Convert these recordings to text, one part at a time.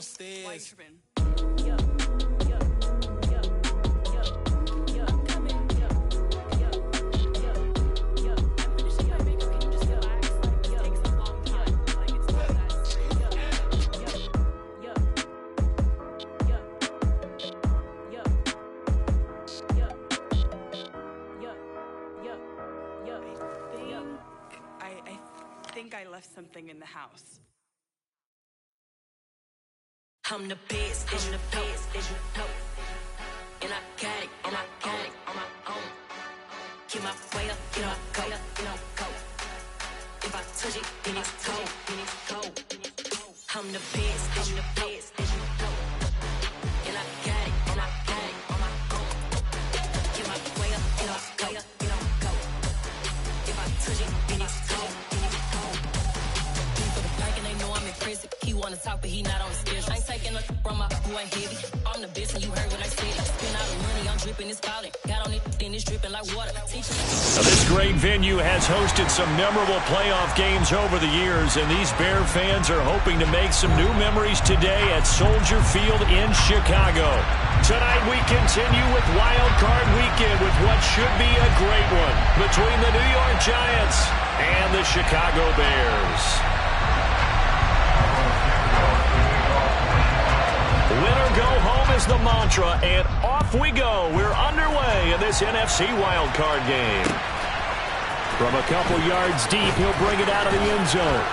stairs. Why you tripping? I think I left something in the house. I'm the best, and you know. And I got it, and I got it on my own. Get my way up, get my go, go. If I touch it, then it's cold, I'm the best, and you know. And I got it, and I got it on my own. Get my way up, get my go. If I touch it, then it's cold, for the bike and they know I'm impressive. He wanna talk, but he not on the schedule. I ain't taking a from my boy heavy. I'm the best, and you heard what I said. Spend all the money, I'm dripping, it's falling. Got on it, then it's dripping like water. Now, this great venue has hosted some memorable playoff games over the years, and these Bear fans are hoping to make some new memories today at Soldier Field in Chicago. Tonight we continue with Wild Card Weekend with what should be a great one between the New York Giants and the Chicago Bears. Winner go home is the mantra, and off we go. We're underway in this NFC wildcard game. From a couple yards deep, he'll bring it out of the end zone.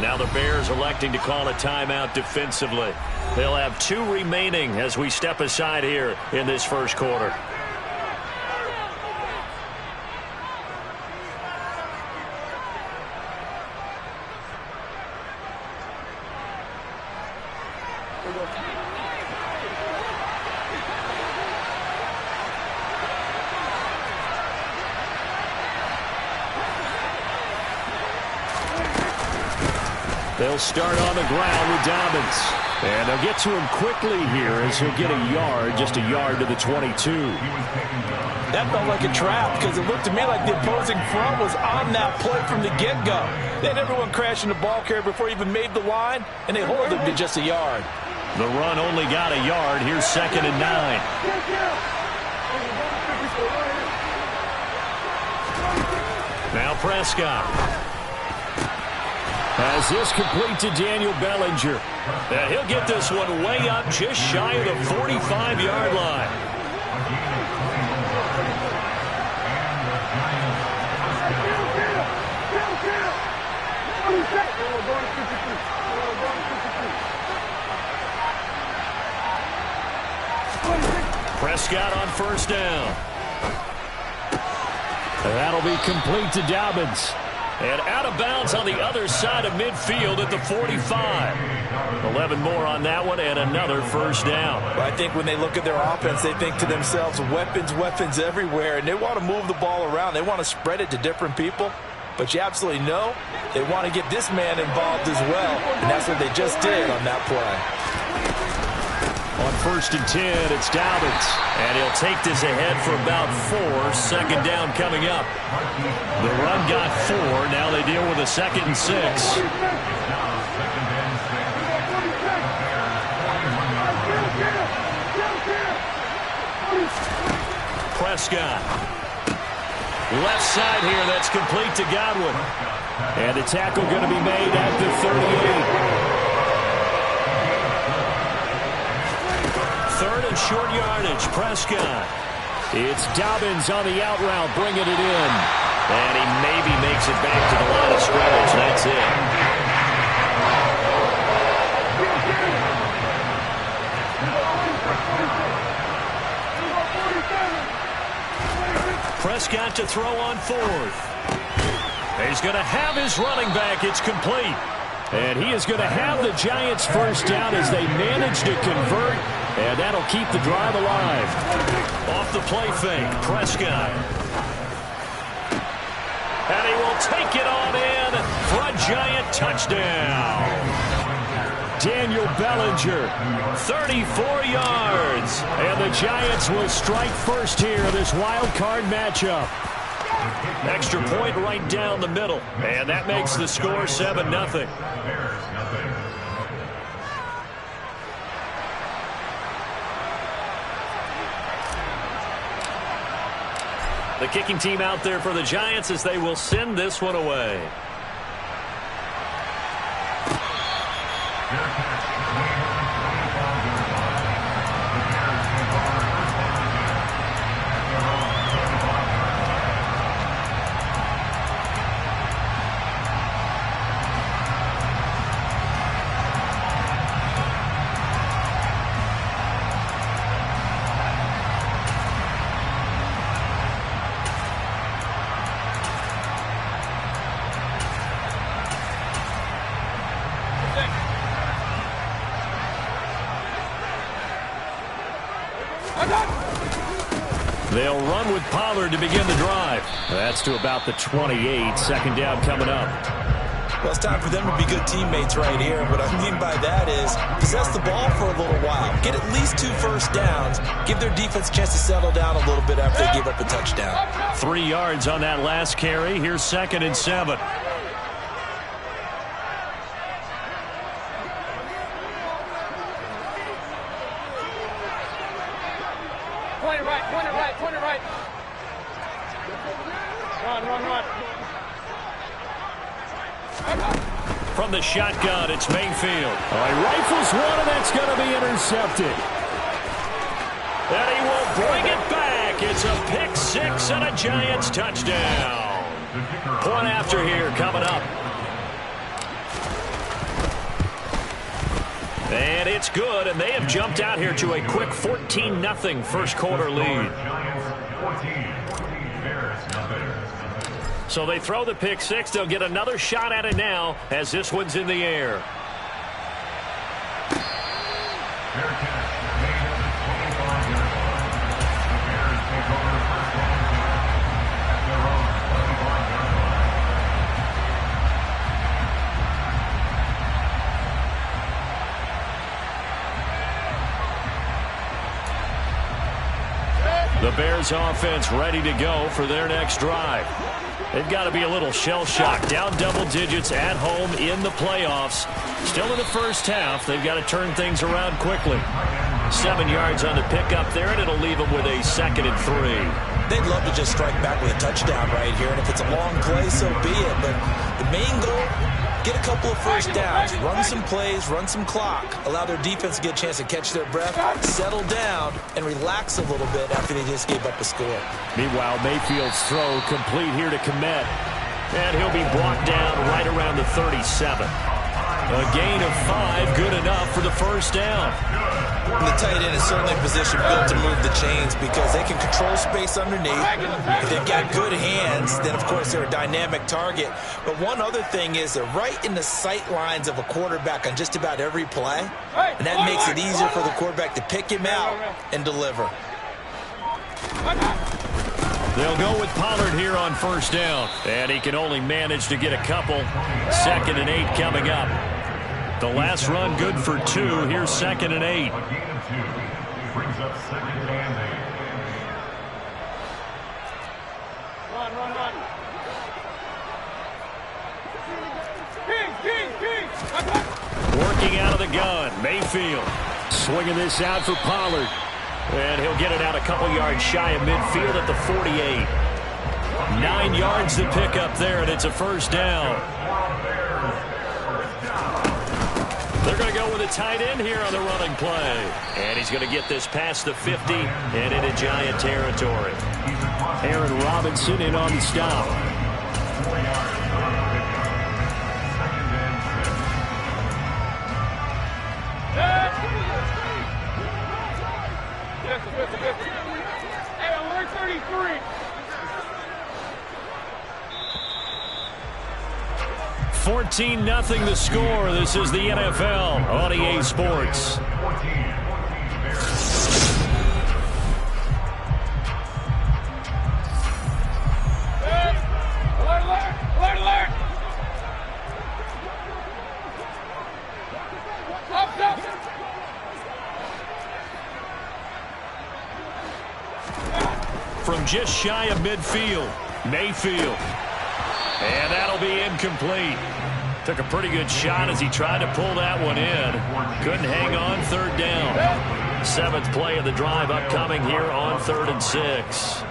Now the Bears electing to call a timeout defensively. They'll have 2 remaining as we step aside here in this first quarter. They'll start on the ground with Dobbins. And they'll get to him quickly here as he'll get a yard, just a yard to the 22. That felt like a trap because it looked to me like the opposing front was on that play from the get-go. They had everyone crashing the ball carrier before he even made the line, and they hold him to just a yard. The run only got a yard. Here's 2nd and 9. Now Prescott. As this complete to Daniel Bellinger. And he'll get this one way up just shy of the 45-yard line. Prescott on first down. That'll be complete to Dobbins. And out of bounds on the other side of midfield at the 45. 11 more on that one and another first down. I think when they look at their offense, they think to themselves, weapons everywhere, and they want to move the ball around. They want to spread it to different people. But you absolutely know they want to get this man involved as well, and that's what they just did on that play. On 1st and 10, it's Dobbins. And he'll take this ahead for about 4. Second down coming up. The run got 4. Now they deal with a 2nd and 6. Prescott. Left side here, that's complete to Godwin. And the tackle going to be made at the 38. 3rd and short yardage, Prescott. It's Dobbins on the out route, bringing it in. And he maybe makes it back to the line of scrimmage. That's it. out to throw on fourth. He's going to have his running back. It's complete. And he is going to have the Giants first down as they manage to convert. And that'll keep the drive alive. Off the play fake, Prescott. And he will take it on in for a Giant touchdown. Daniel Bellinger, 34 yards. And the Giants will strike first here in this wild card matchup. Extra point right down the middle. And that makes the score 7-0. The kicking team out there for the Giants as they will send this one away. They'll run with Pollard to begin the drive. That's to about the 28. Second down coming up. Well, it's time for them to be good teammates right here. What I mean by that is possess the ball for a little while. Get at least 2 first downs. Give their defense a chance to settle down a little bit after they give up a touchdown. 3 yards on that last carry. Here's 2nd and 7. Point it right. Run. From the shotgun, it's Mayfield. Oh, he rifles one, and that's going to be intercepted. And he will bring it back. It's a pick 6 and a Giants touchdown. Point after here coming up. And it's good, and they have jumped out here to a quick 14-0 first quarter lead. So they throw the pick 6. They'll get another shot at it now as this one's in the air. The Bears offense ready to go for their next drive. They've got to be a little shell-shocked. Down double digits at home in the playoffs. Still in the first half. They've got to turn things around quickly. 7 yards on the pickup there, and it'll leave them with a 2nd and 3. They'd love to just strike back with a touchdown right here, and if it's a long play, so be it. But the main goal, get a couple of first downs, run some plays, run some clock, allow their defense to get a chance to catch their breath, settle down, and relax a little bit after they just gave up a score. Meanwhile, Mayfield's throw complete here to Kmet. And he'll be brought down right around the 37. A gain of 5, good enough for the first down. The tight end is certainly a position built to move the chains because they can control space underneath. If they've got good hands, then of course they're a dynamic target. But one other thing is they're right in the sight lines of a quarterback on just about every play. And that makes it easier for the quarterback to pick him out and deliver. They'll go with Pollard here on first down. And he can only manage to get a couple. 2nd and 8 coming up. The last run good for 2. Here's 2nd and 8. Brings up 2nd and 8. Run. King. Working out of the gun. Mayfield swinging this out for Pollard. And he'll get it out a couple yards shy of midfield at the 48. 9 yards to pick up there, and it's a first down. They're going to go with a tight end here on the running play. And he's going to get this past the 50 and into Giant territory. Aaron Robinson in on the stop. Hey, alert 33. 14-0 the score. This is the NFL on EA Sports. From just shy of midfield, Mayfield. And that'll be incomplete. Took a pretty good shot as he tried to pull that one in. Couldn't hang on, third down. 7th play of the drive upcoming here on 3rd and 6.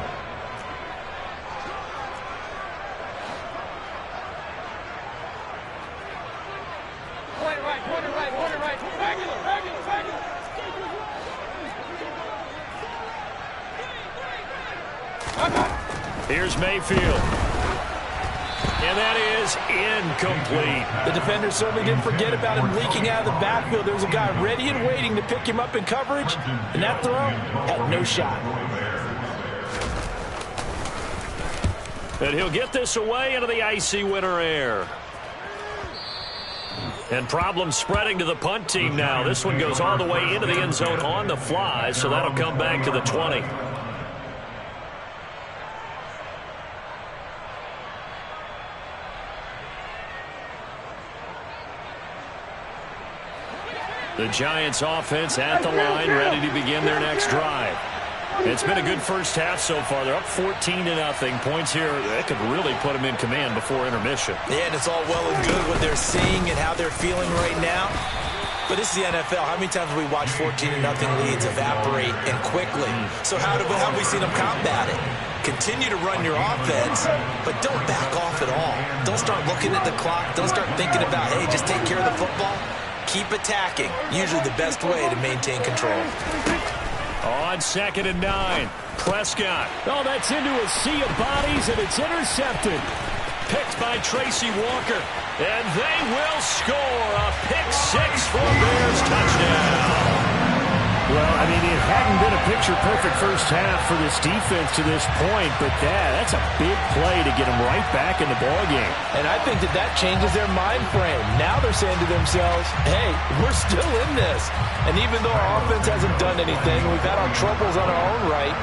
Here's Mayfield. And that is incomplete. The defender certainly didn't forget about him leaking out of the backfield. There was a guy ready and waiting to pick him up in coverage, and that throw had no shot. And he'll get this away into the icy winter air. And problems spreading to the punt team now. This one goes all the way into the end zone on the fly, so that'll come back to the 20. The Giants offense at the line, ready to begin their next drive. It's been a good first half so far. They're up 14-0. Points here, that could really put them in command before intermission. Yeah, and it's all well and good what they're seeing and how they're feeling right now. But this is the NFL. How many times have we watched 14-0 leads evaporate and quickly? So how have we seen them combat it? Continue to run your offense, but don't back off at all. Don't start looking at the clock. Don't start thinking about, hey, just take care of the football. Keep attacking. Usually the best way to maintain control. On 2nd and 9, Prescott. Oh, that's into a sea of bodies, and it's intercepted. Picked by Tracy Walker. And they will score a pick-6 for a Bears touchdown. Well, I mean, it hadn't been a picture-perfect first half for this defense to this point, but that's a big play to get them right back in the ballgame. And I think that changes their mind frame. Now they're saying to themselves, hey, we're still in this. And even though our offense hasn't done anything, we've had our troubles on our own right,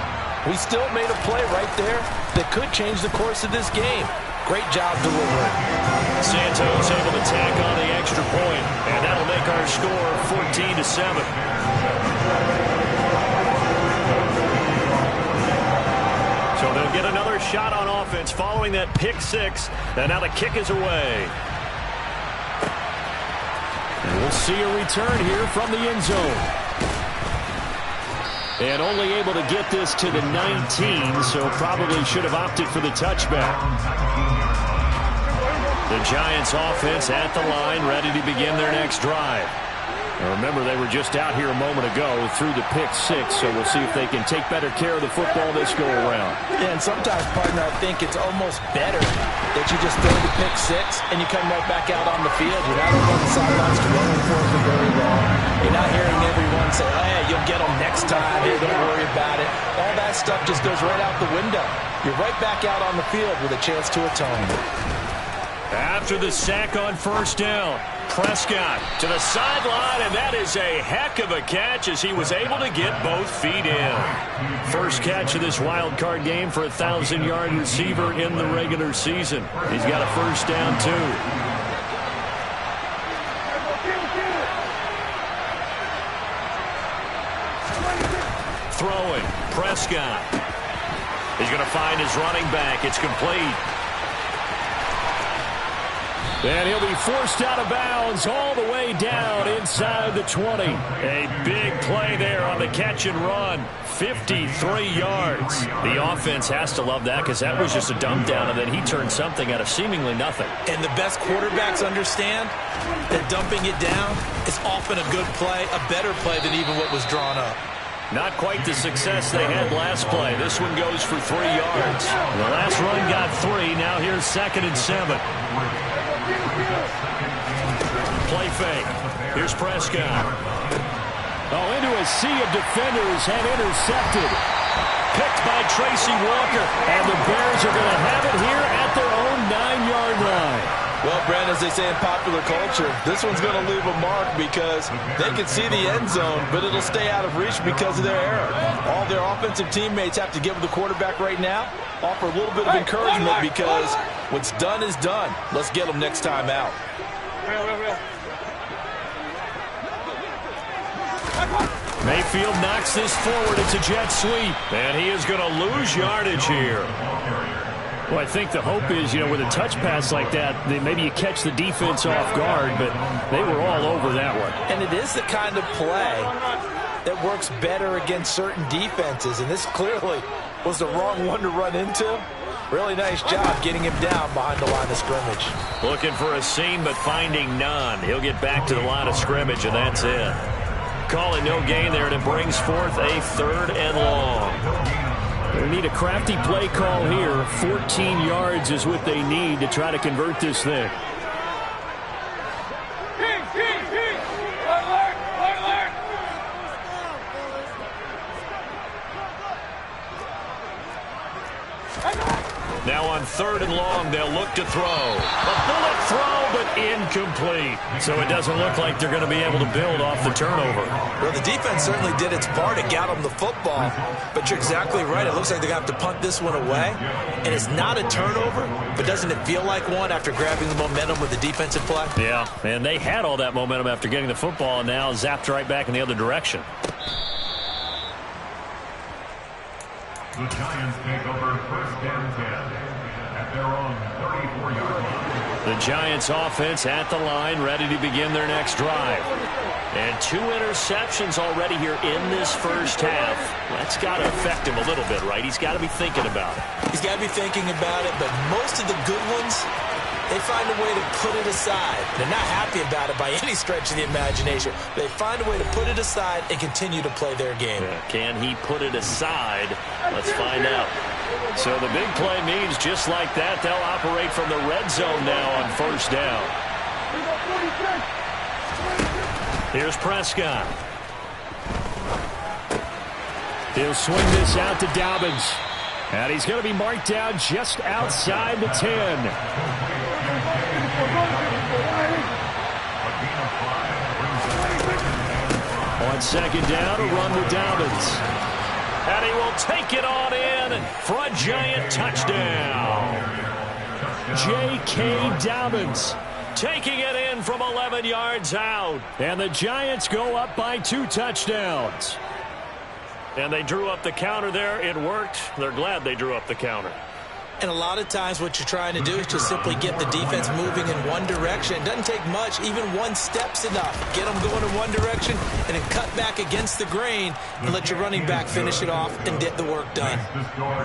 we still made a play right there that could change the course of this game. Great job delivering. Santos able to tack on the extra point, and that'll make our score 14-7. So they'll get another shot on offense following that pick-6, and now the kick is away. And we'll see a return here from the end zone. And only able to get this to the 19, so probably should have opted for the touchback. The Giants offense at the line, ready to begin their next drive. Now remember, they were just out here a moment ago through the pick-6, so we'll see if they can take better care of the football this go-around. Yeah, and sometimes, partner, I think it's almost better that you just throw the pick-6 and you come right back out on the field. You're not on the sidelines dwelling for it for very long. You're not hearing everyone say, hey, you'll get them next time. Hey, don't worry about it. All that stuff just goes right out the window. You're right back out on the field with a chance to atone. After the sack on first down, Prescott to the sideline, and that is a heck of a catch as he was able to get both feet in. First catch of this wild card game for a 1,000-yard receiver in the regular season. He's got a first down, too. Throwing, Prescott. He's going to find his running back. It's complete. And he'll be forced out of bounds all the way down inside the 20. A big play there on the catch and run. 53 yards. The offense has to love that because that was just a dump down, and then he turned something out of seemingly nothing. And the best quarterbacks understand that dumping it down is often a good play, a better play than even what was drawn up. Not quite the success they had last play. This one goes for 3 yards. The last run got 3. Now here's 2nd and 7. Play fake. Here's Prescott. Oh, into a sea of defenders and intercepted. Picked by Tracy Walker. And the Bears are going to have it here at their own 9-yard line. Well, Brent, as they say in popular culture, this one's going to leave a mark because they can see the end zone, but it'll stay out of reach because of their error. All their offensive teammates have to give the quarterback right now, offer a little bit of encouragement because what's done is done. Let's get them next time out. Mayfield knocks this forward. It's a jet sweep, and he is going to lose yardage here. Well, I think the hope is, with a touch pass like that, maybe you catch the defense off guard, but they were all over that one. And it is the kind of play that works better against certain defenses, and this clearly was the wrong one to run into. Really nice job getting him down behind the line of scrimmage. Looking for a seam, but finding none. He'll get back to the line of scrimmage, and that's it. Calling no gain there, and it brings forth a 3rd and long. They need a crafty play call here. 14 yards is what they need to try to convert this thing. Now on 3rd and long, they'll look to throw. A bullet throw, but incomplete. So it doesn't look like they're going to be able to build off the turnover. Well, the defense certainly did its part to get them the football. But you're exactly right. It looks like they're going to have to punt this one away. And it's not a turnover, but doesn't it feel like one after grabbing the momentum with the defensive play? Yeah, and they had all that momentum after getting the football, and now zapped right back in the other direction. The Giants take over 1st and 10 at their own 34-yard line. The Giants offense at the line, ready to begin their next drive. And 2 interceptions already here in this first half. That's got to affect him a little bit, right? He's got to be thinking about it. He's got to be thinking about it, but most of the good ones, they find a way to put it aside. They're not happy about it by any stretch of the imagination. They find a way to put it aside and continue to play their game. Yeah, can he put it aside? Let's find out. So the big play means just like that, they'll operate from the red zone now on 1st down. Here's Prescott. He'll swing this out to Dobbins. And he's going to be marked down just outside the 10. On 2nd down, a run with Dobbins. And he will take it on in for a Giant touchdown. J.K. Dobbins taking it in from 11 yards out. And the Giants go up by 2 touchdowns. And they drew up the counter there. It worked. They're glad they drew up the counter. And a lot of times what you're trying to do is just simply get the defense moving in one direction. It doesn't take much. Even one step's enough. Get them going in one direction and then cut back against the grain and let your running back finish it off and get the work done.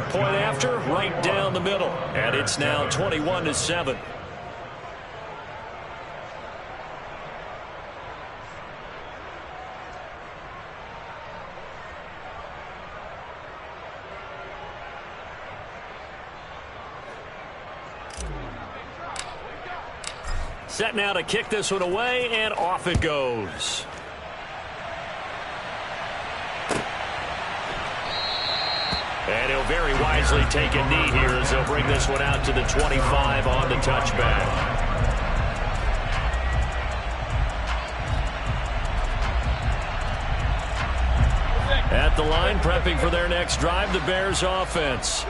Point after, right down the middle. And it's now 21-7. Set now to kick this one away, and off it goes. And he'll very wisely take a knee here as they'll bring this one out to the 25 on the touchback. At the line, prepping for their next drive, the Bears offense.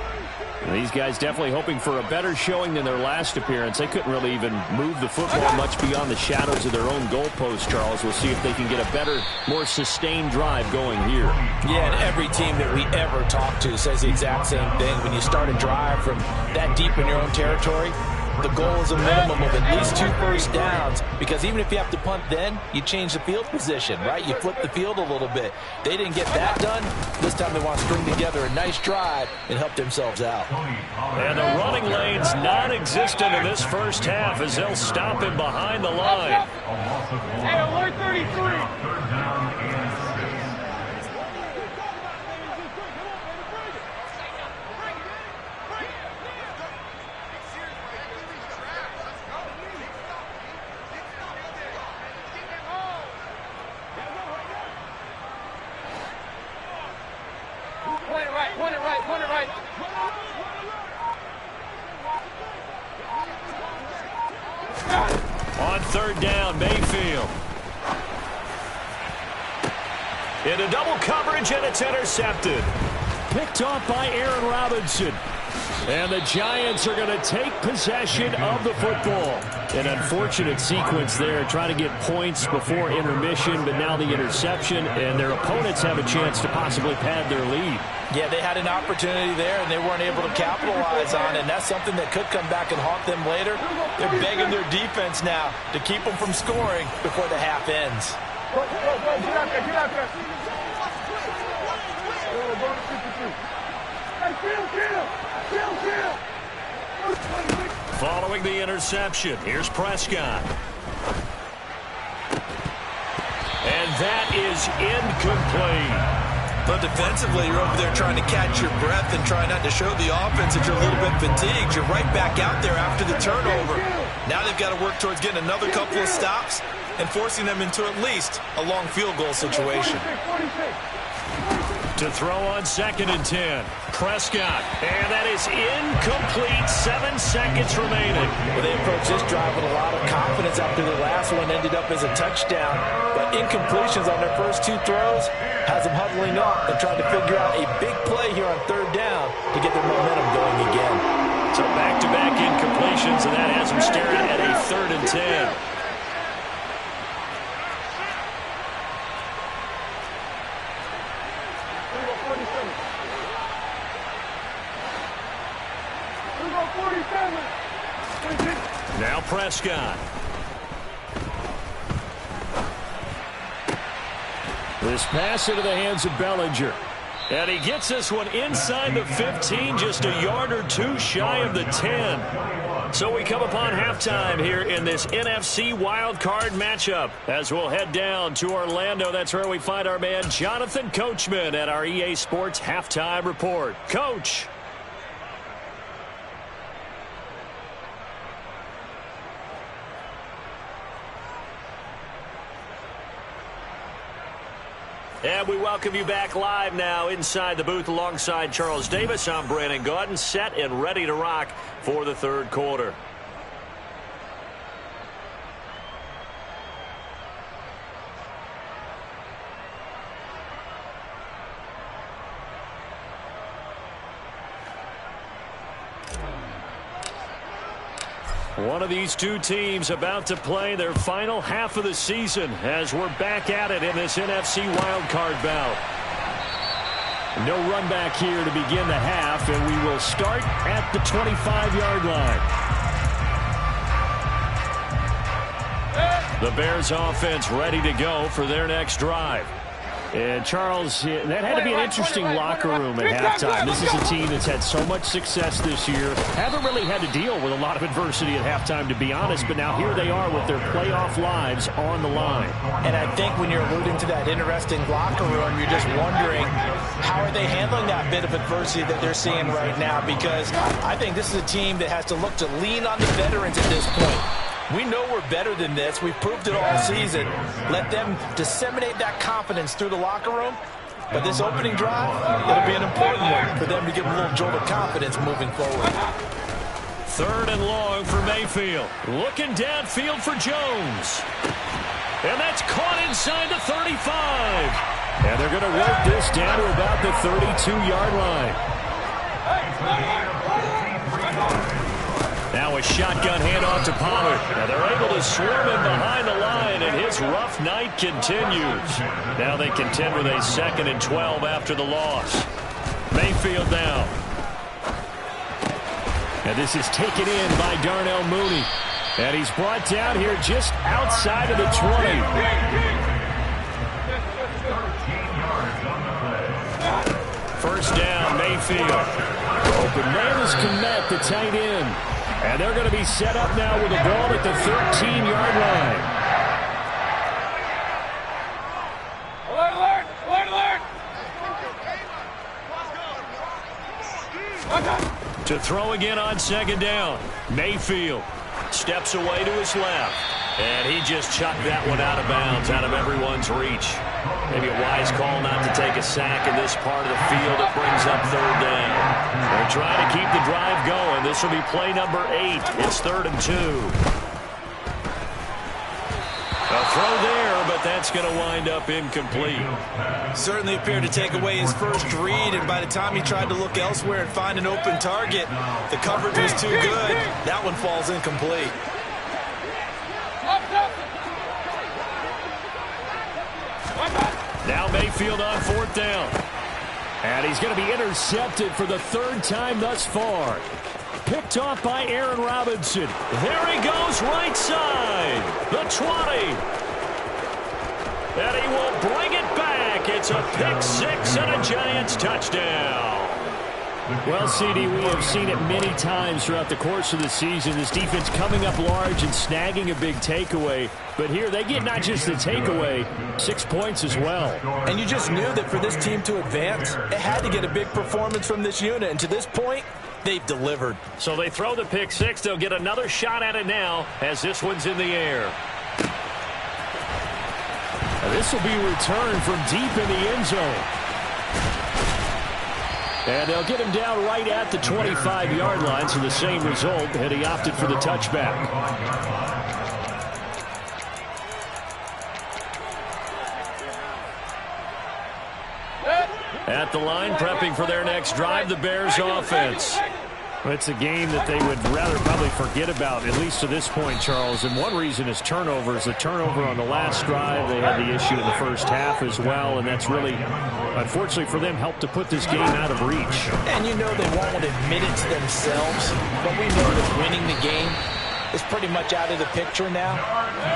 These guys definitely hoping for a better showing than their last appearance. They couldn't really even move the football much beyond the shadows of their own goalpost, Charles. We'll see if they can get a better, more sustained drive going here. Yeah, and every team that we ever talk to says the exact same thing. When you start a drive from that deep in your own territory, the goal is a minimum of at least 2 first downs, because even if you have to punt then, you change the field position, right? You flip the field a little bit. They didn't get that done. This time they want to string together a nice drive and help themselves out. And the running lane's non-existent in this first half as they'll stop him behind the line. Hey, alert 33. Point it right. third down, Mayfield. Into double coverage, and it's intercepted. Picked off by Aaron Robinson. And the Giants are going to take possession of the football. An unfortunate sequence there, trying to get points before intermission, but now the interception, and their opponents have a chance to possibly pad their lead. Yeah, they had an opportunity there, and they weren't able to capitalize on it, and that's something that could come back and haunt them later. They're begging their defense now to keep them from scoring before the half ends. Following the interception, here's Prescott. And that is incomplete. But defensively, you're over there trying to catch your breath and try not to show the offense that you're a little bit fatigued. You're right back out there after the turnover. Now they've got to work towards getting another couple of stops and forcing them into at least a long field goal situation. To throw on 2nd and 10. Prescott. And that is incomplete. 7 seconds remaining. Well, they approached this drive with a lot of confidence after the last one ended up as a touchdown. But incompletions on their first 2 throws has them huddling up and trying to figure out a big play here on 3rd down to get their momentum going again. So back-to-back incompletions, and that has them staring at a 3rd and 10. Now Prescott. This pass into the hands of Bellinger. And he gets this one inside the 15, just a yard or 2 shy of the 10. So we come upon halftime here in this NFC wildcard matchup. As we'll head down to Orlando, that's where we find our man Jonathan Coachman at our EA Sports Halftime Report. Coach. And we welcome you back live now inside the booth alongside Charles Davis. I'm Brandon Gaudin, set and ready to rock for the 3rd quarter. One of these 2 teams about to play their final half of the season as we're back at it in this NFC wildcard bout. No run back here to begin the half, and we will start at the 25-yard line. The Bears offense ready to go for their next drive. And, Charles, that had to be an interesting locker room at halftime. This is a team that's had so much success this year. Haven't really had to deal with a lot of adversity at halftime, to be honest. But now here they are with their playoff lives on the line. And I think when you're alluding to that interesting locker room, you're just wondering how are they handling that bit of adversity that they're seeing right now. Because I think this is a team that has to look to lean on the veterans at this point. We know we're better than this. We've proved it all season. Let them disseminate that confidence through the locker room. But this opening drive, it'll be an important one for them to give them a little jolt of confidence moving forward. 3rd and long for Mayfield. Looking downfield for Jones. And that's caught inside the 35. And they're going to work this down to about the 32-yard line. Now a shotgun handoff to Pollard. Now they're able to swarm him behind the line, and his rough night continues. Now they contend with a 2nd and 12 after the loss. Mayfield now. And this is taken in by Darnell Mooney. And he's brought down here just outside of the 20. First down, Mayfield. Open man is Kmet, the tight end. And they're going to be set up now with the ball at the 13-yard line. To throw again on 2nd down. Mayfield steps away to his left. And he just chucked that one out of bounds, out of everyone's reach. Maybe a wise call not to take a sack in this part of the field. It brings up 3rd down. They're trying to keep the drive going. This will be play number 8. It's 3rd and 2. throw there, but that's going to wind up incomplete. Certainly appeared to take away his first read, and by the time he tried to look elsewhere and find an open target, the coverage was too good. That one falls incomplete. Now Mayfield on 4th down. And he's going to be intercepted for the 3rd time thus far. Picked off by Aaron Robinson. There he goes, right side. The 20. And he will bring it back. It's a pick 6 and a Giants touchdown. Well, CD, we have seen it many times throughout the course of the season. This defense coming up large and snagging a big takeaway. But here they get not just the takeaway, 6 points as well. And you just knew that for this team to advance, it had to get a big performance from this unit. And to this point, they've delivered. So they throw the pick 6. They'll get another shot at it now as this one's in the air. Now this will be returned from deep in the end zone. And they'll get him down right at the 25-yard line, so the same result, and he opted for the touchback. At the line, prepping for their next drive, the Bears offense. It's a game that they would rather probably forget about, at least to this point, Charles. And one reason is turnovers. The turnover on the last drive, they had the issue in the first half as well, and that's really, unfortunately for them, helped to put this game out of reach. And you know they won't admit it to themselves, but we know that winning the game is pretty much out of the picture now.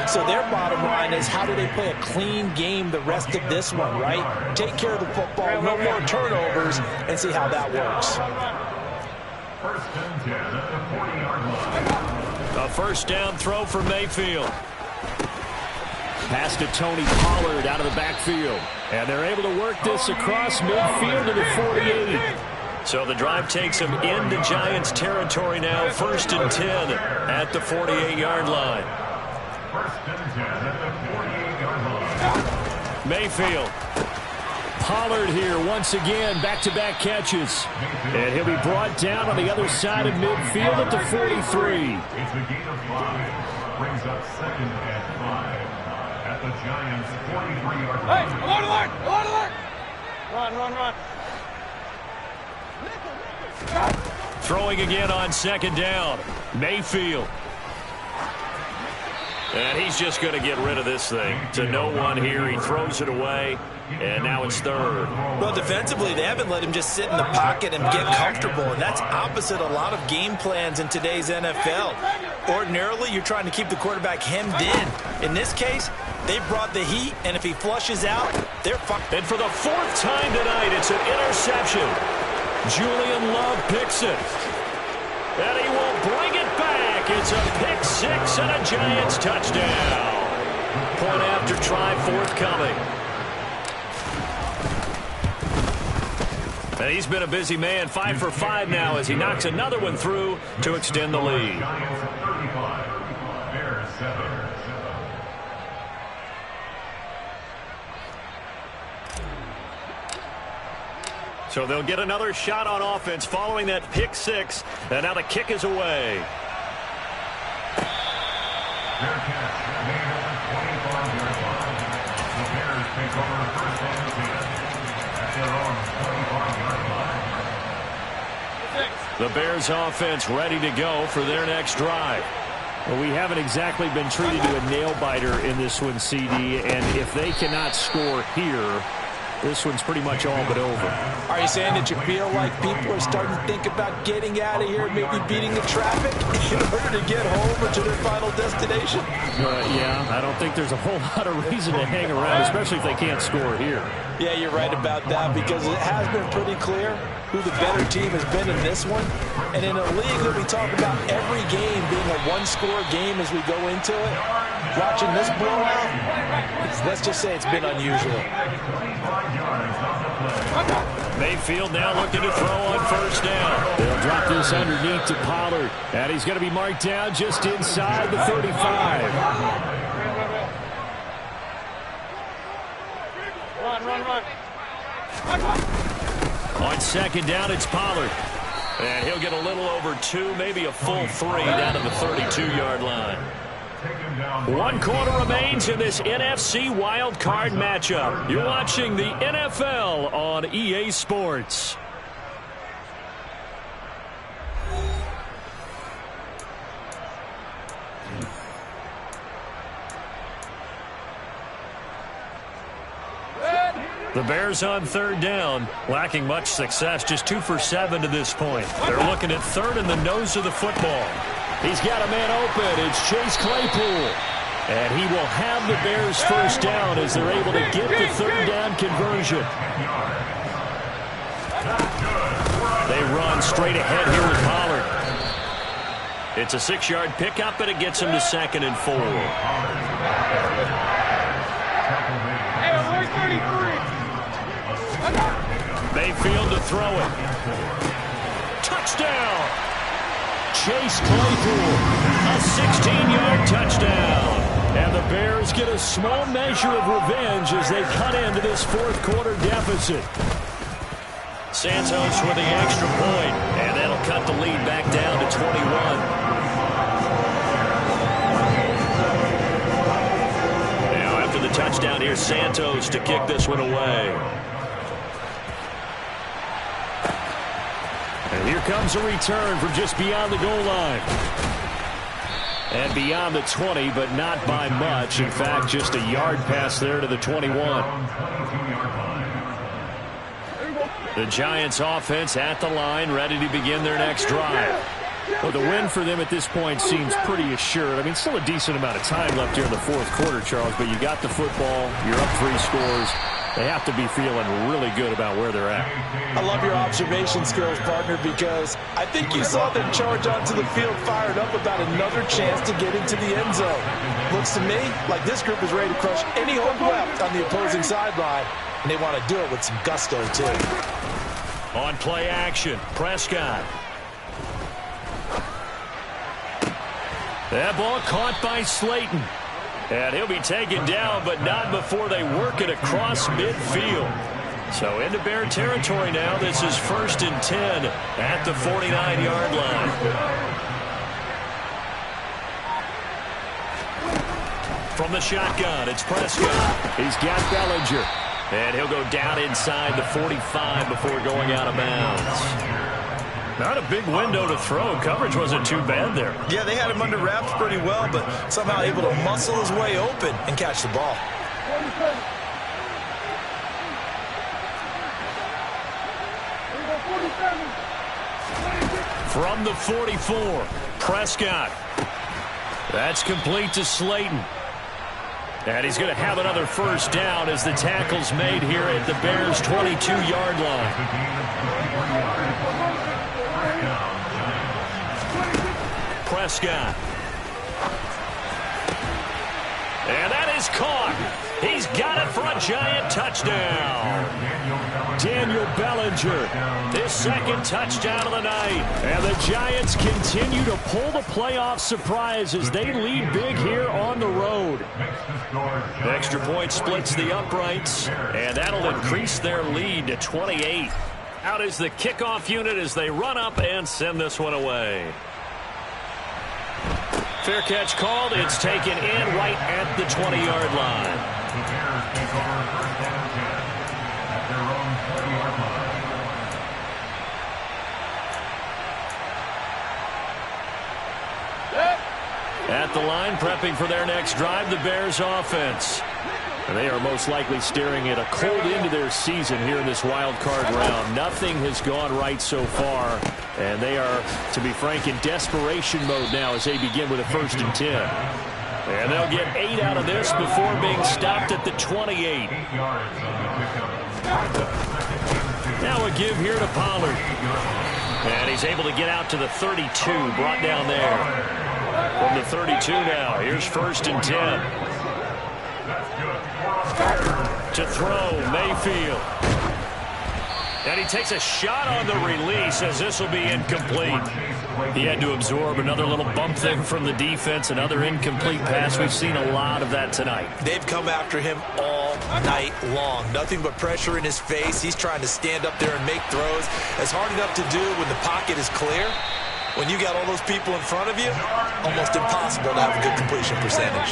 So their bottom line is, how do they play a clean game the rest of this one, right? Take care of the football, no more turnovers, and see how that works. 1st and 10 at the 40-yard line. A 1st down throw for Mayfield. Pass to Tony Pollard out of the backfield. And they're able to work this across midfield to the 48. So the drive takes them into Giants territory now. 1st and 10 at the 48-yard line. 1st and 10 at the 48-yard line. Mayfield. Pollard here once again, back-to-back catches. And he'll be brought down on the other side of midfield at the 43. It's a gain of 5. Brings up 2nd and 5 at the Giants' 43-yard line. Hey, alert! Alert! Run! Throwing again on 2nd down. Mayfield. And he's just going to get rid of this thing. To no one here. He throws it away. And now it's 3rd. Well, defensively, they haven't let him just sit in the pocket and get comfortable, and that's opposite a lot of game plans in today's NFL. Ordinarily, you're trying to keep the quarterback hemmed in. In this case, they brought the heat, and if he flushes out, they're fucked. And for the 4th time tonight, it's an interception. Julian Love picks it. And he will bring it back. It's a pick 6 and a Giants touchdown. Point after try forthcoming. And he's been a busy man, 5 for 5 now as he knocks another one through to extend the lead. Giants 35, Bears 7. So they'll get another shot on offense following that pick 6. And now the kick is away. Their catch made at the 25-yard line. The Bears take over 1st and 10 at their own 25-yard line. The Bears offense ready to go for their next drive. Well, we haven't exactly been treated to a nail-biter in this one, CD. And if they cannot score here, this one's pretty much all but over. Are you saying that you feel like people are starting to think about getting out of here, maybe beating the traffic in order to get home or to their final destination? Yeah, I don't think there's a whole lot of reason to hang around, especially if they can't score here. Yeah, you're right about that, because it has been pretty clear who the better team has been in this one. And in a league that we talk about every game being a one-score game as we go into it, watching this blowout, let's just say it's been unusual. Mayfield now looking to throw on 1st down. They'll drop this underneath to Pollard. And he's going to be marked down just inside the 35. Run. On 2nd down, it's Pollard. And he'll get a little over 2, maybe a full 3 down to the 32-yard line. Taken One quarter remains in this NFC Wild Card matchup. You're watching the NFL on EA Sports. The Bears on third down, lacking much success, just 2 for 7 to this point. They're looking at third in the nose of the football. He's got a man open. It's Chase Claypool. And he will have the Bears first down as they're able to get the third down conversion. They run straight ahead here with Pollard. It's a 6-yard pickup, and it gets him to 2nd and 4. Mayfield to throw it. Touchdown! Chase Claypool, a 16-yard touchdown. And the Bears get a small measure of revenge as they cut into this fourth quarter deficit. Santos with the extra point, and that'll cut the lead back down to 21. Now after the touchdown, here's Santos to kick this one away. And here comes a return from just beyond the goal line. And beyond the 20, but not by much. In fact, just a yard pass there to the 21. The Giants offense at the line, ready to begin their next drive. Well, the win for them at this point seems pretty assured. I mean, still a decent amount of time left here in the fourth quarter, Charles, but you got the football, you're up 3 scores. They have to be feeling really good about where they're at. I love your observation skills, partner, because I think you saw them charge onto the field fired up about another chance to get into the end zone. Looks to me like this group is ready to crush any hope left on the opposing sideline, and they want to do it with some gusto, too. On play action, Prescott. That ball caught by Slayton. And he'll be taken down, but not before they work it across midfield. So into Bear territory now. This is 1st and 10 at the 49-yard line. From the shotgun, it's Prescott. He's got Bellinger. And he'll go down inside the 45 before going out of bounds. Not a big window to throw. Coverage wasn't too bad there. Yeah, they had him under wraps pretty well, but somehow able to muscle his way open and catch the ball. From the 44, Prescott. That's complete to Slayton. And he's going to have another first down as the tackle's made here at the Bears' 22-yard line. Prescott. And that is caught. He's got it for a Giant touchdown. Daniel Bellinger, his 2nd touchdown of the night. And the Giants continue to pull the playoff surprise as they lead big here on the road. The extra point splits the uprights, and that'll increase their lead to 28. Out is the kickoff unit as they run up and send this one away. Fair catch called. It's taken in right at the 20-yard line. The Bears take over 1st and 10 at their own 20-yard line. At the line, prepping for their next drive, the Bears offense. And they are most likely staring at a cold end to their season here in this wild card round. Nothing has gone right so far, and they are, to be frank, in desperation mode now as they begin with a 1st and 10. And they'll get 8 out of this before being stopped at the 28. Now a give here to Pollard. And he's able to get out to the 32, brought down there. From the 32 now, here's 1st and 10. To throw, Mayfield. And he takes a shot on the release as this will be incomplete. He had to absorb another little bump thing from the defense, another incomplete pass. We've seen a lot of that tonight. They've come after him all night long. Nothing but pressure in his face. He's trying to stand up there and make throws. It's hard enough to do when the pocket is clear. When you got all those people in front of you, almost impossible to have a good completion percentage.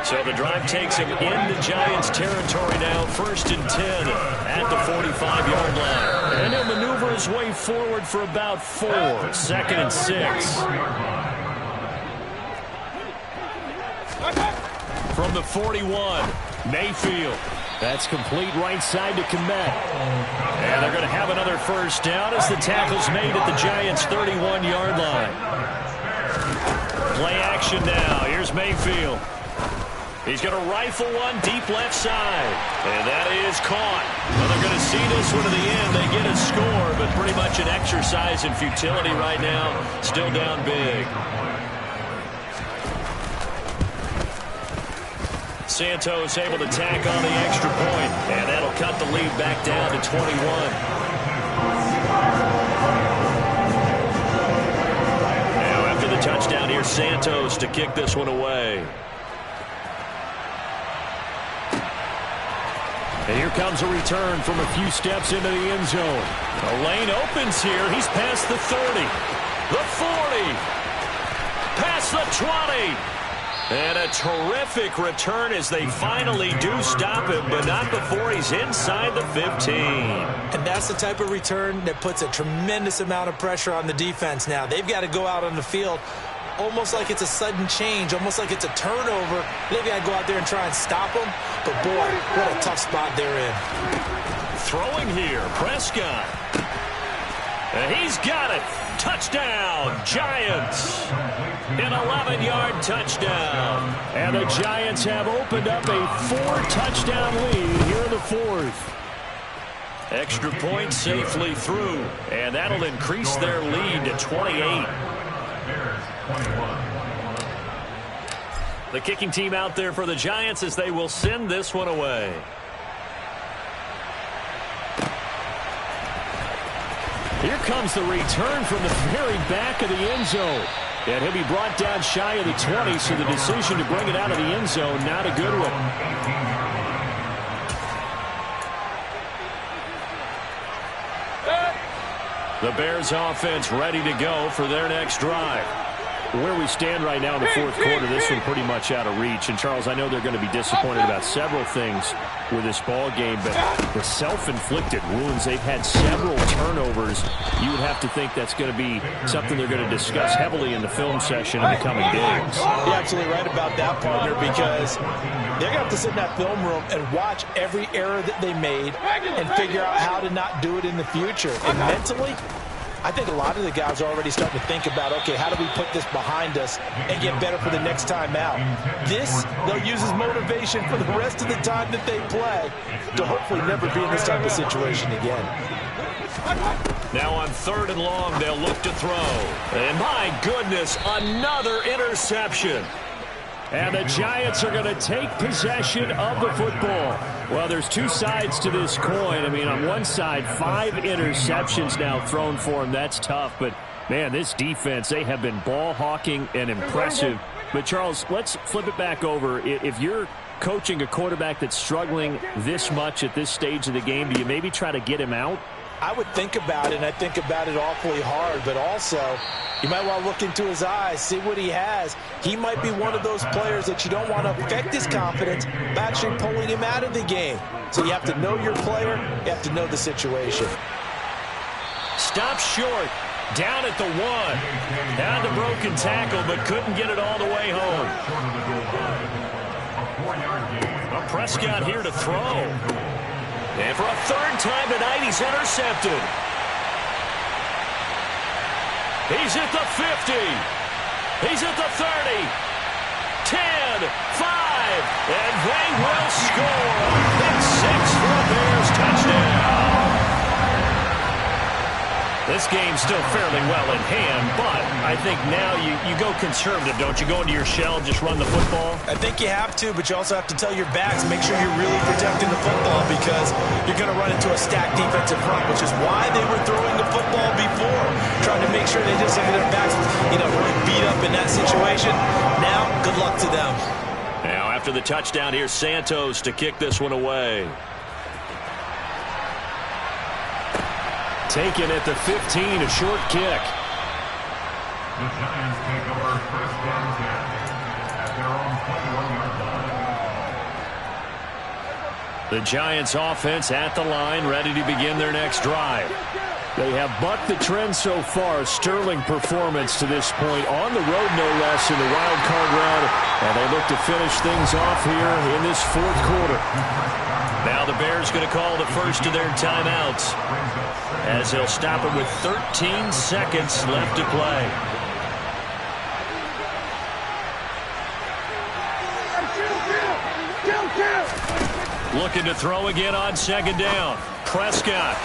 So the drive takes him into Giants territory now, 1st and 10 at the 45-yard line. And he'll maneuver his way forward for about 4, 2nd and 6. From the 41, Mayfield. That's complete right side to Kmet. And they're going to have another first down as the tackle's made at the Giants' 31-yard line. Play action now. Here's Mayfield. He's going to rifle one deep left side. And that is caught. Well, they're going to see this one to the end. They get a score, but pretty much an exercise in futility right now. Still down big. Santos able to tack on the extra point. And that'll cut the lead back down to 21. Now after the touchdown, here's Santos to kick this one away. And here comes a return from a few steps into the end zone. The lane opens here. He's past the 30, the 40, past the 20. And a terrific return as they finally do stop him, but not before he's inside the 15. And that's the type of return that puts a tremendous amount of pressure on the defense now. They've got to go out on the field almost like it's a sudden change, almost like it's a turnover. They've got to go out there and try and stop them. But, boy, what a tough spot they're in. Throwing here, Prescott. And he's got it. Touchdown, Giants. An 11-yard touchdown. And the Giants have opened up a 4-touchdown lead here in the 4th. Extra point safely through. And that'll increase their lead to 28. The kicking team out there for the Giants as they will send this one away. Here comes the return from the very back of the end zone. And he'll be brought down shy of the 20, so the decision to bring it out of the end zone, not a good one. The Bears offense ready to go for their next drive. Where we stand right now in the 4th quarter, this one pretty much out of reach. And, Charles, I know they're going to be disappointed about several things with this ball game, but the self-inflicted wounds, they've had several turnovers. You would have to think that's going to be something they're going to discuss heavily in the film session in the coming days. You're absolutely right about that, partner, because they're going to have to sit in that film room and watch every error that they made and figure out how to not do it in the future. And mentally, I think a lot of the guys are already starting to think about, okay, how do we put this behind us and get better for the next time out? This, they'll use as motivation for the rest of the time that they play to hopefully never be in this type of situation again. Now on 3rd and long, they'll look to throw. And my goodness, another interception. And the Giants are going to take possession of the football. Well, there's two sides to this coin. I mean, on one side, 5 interceptions now thrown for him. That's tough. But, man, this defense, they have been ball hawking and impressive. But, Charles, let's flip it back over. If you're coaching a quarterback that's struggling this much at this stage of the game, do you maybe try to get him out? I would think about it, and I think about it awfully hard. But also, you might want to look into his eyes, see what he has. He might be one of those players that you don't want to affect his confidence by actually pulling him out of the game. So you have to know your player. You have to know the situation. Stop short. Down at the 1. Down to broken tackle, but couldn't get it all the way home. Well, Prescott here to throw. And for a 3rd time tonight, he's intercepted. He's at the 50. He's at the 30. 10, 5, and they will score. Big 6 for a Bears touchdown. This game's still fairly well in hand, but I think now you go conservative, don't you? Go into your shell, just run the football? I think you have to, but you also have to tell your backs, make sure you're really protecting the football because you're going to run into a stacked defensive front, which is why they were throwing the football before, trying to make sure they just have their backs, really beat up in that situation. Now, good luck to them. Now, after the touchdown, here's Santos to kick this one away. Taken at the 15, a short kick. The Giants take over first and 10 at their own 21-yard line. The Giants offense at the line, ready to begin their next drive. They have bucked the trend so far. Sterling performance to this point, on the road no less in the wild card round, and they look to finish things off here in this fourth quarter. Now the Bears going to call the first of their timeouts, as they'll stop it with 13 seconds left to play. Looking to throw again on second down. Prescott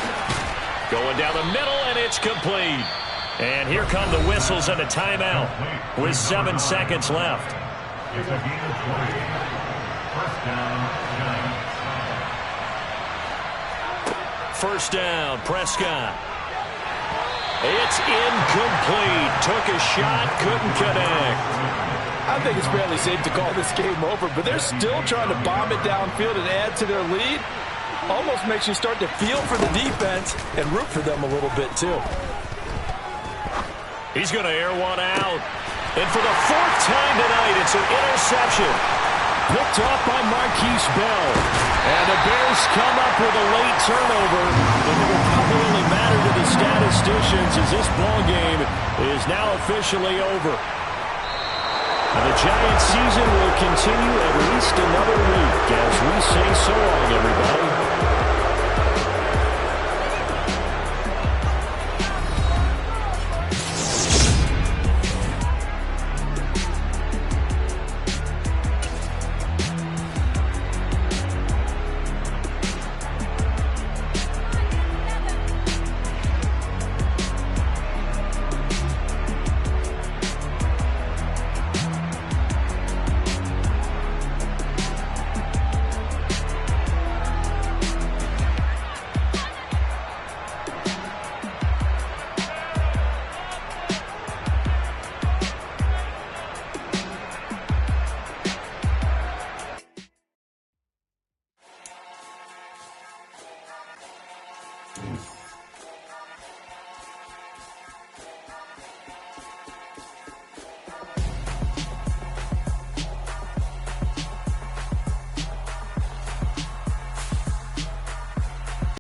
going down the middle, and it's complete. And here come the whistles and a timeout with 7 seconds left. It's a gain of 20. First down, Giants. First down, Prescott. It's incomplete. Took a shot, couldn't connect. I think it's fairly safe to call this game over, but they're still trying to bomb it downfield and add to their lead. Almost makes you start to feel for the defense and root for them a little bit, too. He's going to air one out. And for the fourth time tonight, it's an interception. Picked off by Marquise Bell. And the Bears come up with a late turnover. And it will probably only matter to the statisticians as this ball game is now officially over. And the Giants season will continue at least another week